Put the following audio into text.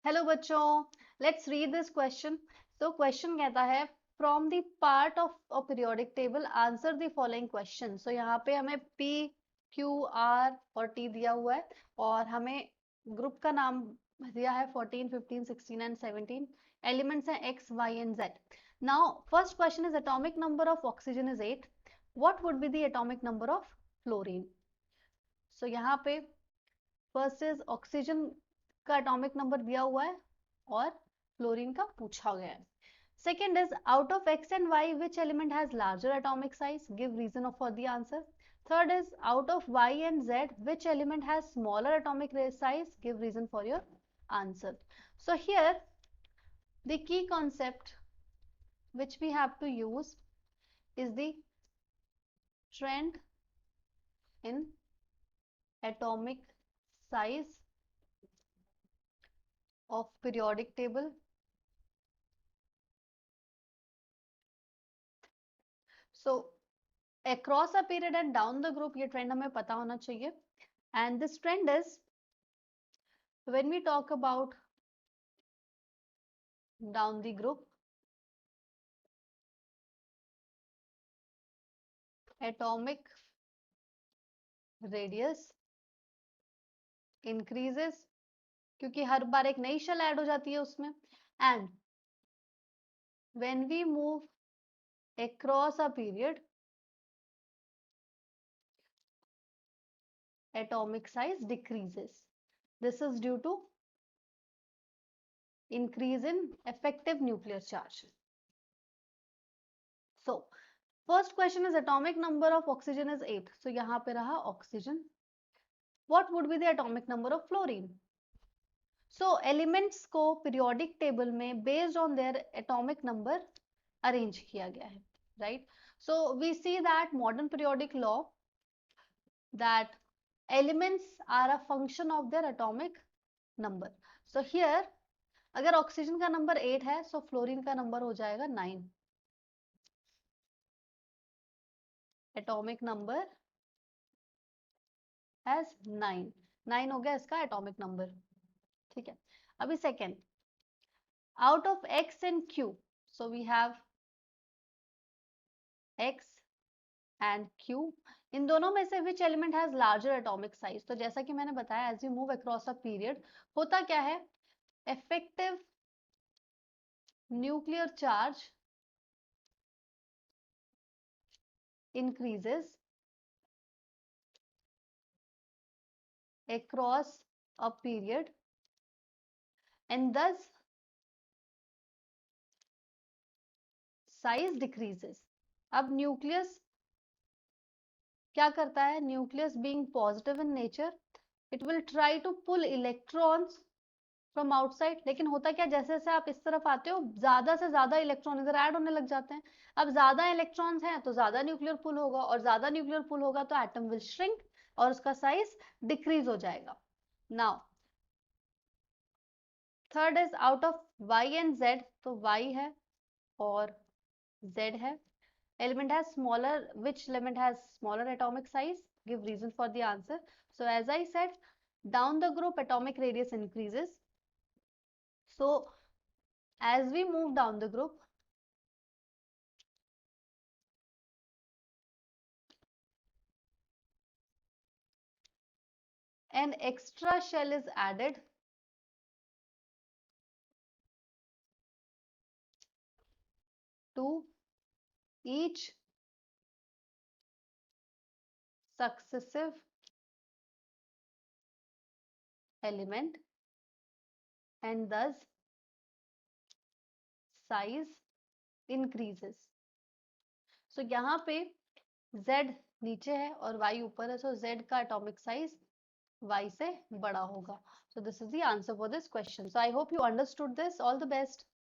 Hello बच्चों, let's read this question. तो question कहता है from the part of a periodic table answer the following question. So यहाँ पे हमें पी, क्यू, आर और टी दिया हुआ है और हमें ग्रुप का नाम दिया है 14, 15, 16 एंड 17। एलिमेंट्स हैं X, Y and Z. Now first question is atomic number of oxygen is 8। What would be the atomic number of fluorine? So यहाँ पे फर्स्ट इज ऑक्सीजन का एटॉमिक नंबर दिया हुआ है और फ्लोरीन का पूछा गया है। Second is out of x and y, which element has larger atomic size? Give reason for the answer. Third is out of y and z, which element has smaller atomic size? Give reason for your answer. So here the key concept which we have to use is the trend in atomic size of periodic table. So across a period and down the group ये trend हमें पता होना चाहिए. And this trend is when we talk about down the group, atomic radius increases क्योंकि हर बार एक नई shell add हो जाती है उसमें. And when we move across a period, atomic size decreases. This is due to increase in effective nuclear charge. So first question is atomic number of oxygen is 8. So यहाँ पे रहा oxygen. What would be the atomic number of fluorine? So elements को periodic table में based on their atomic number arrange किया गया है, right? So we see that modern periodic law that elements are a function of their atomic number. So here अगर oxygen का number 8 है so fluorine का number हो जाएगा 9. एटॉमिक नंबर एज 9 हो गया इसका एटॉमिक नंबर. ठीक है, अभी second out of x and q, so we have x and q. इन दोनों में से which element has larger atomic size? तो जैसा कि मैंने बताया as we move across a period होता क्या है, effective nuclear charge increases across a period and thus size decreases. अब न्यूक्लियस क्या करता है, nucleus being positive in nature it will try to pull electrons from outside. लेकिन होता क्या, जैसे जैसे आप इस तरफ आते हो ज्यादा से ज्यादा इलेक्ट्रॉन इधर ऐड होने लग जाते हैं. अब ज्यादा इलेक्ट्रॉन्स हैं तो ज्यादा न्यूक्लियर पुल होगा और ज्यादा न्यूक्लियर पुल होगा तो एटम विल श्रिंक और उसका साइज डिक्रीज हो जाएगा. Now third is out of Y and Z. तो वाई है और जेड है. Element has smaller, which element has smaller atomic size? Give reason for the answer. So as I said, down the group atomic radius increases. So as we move down the group, an extra shell is added to each successive element and thus size increases. So यहाँ पे Z नीचे है और Y ऊपर है, so Z का atomic size Y से बड़ा होगा. So this is the answer for this question. So I hope you understood this. All the best.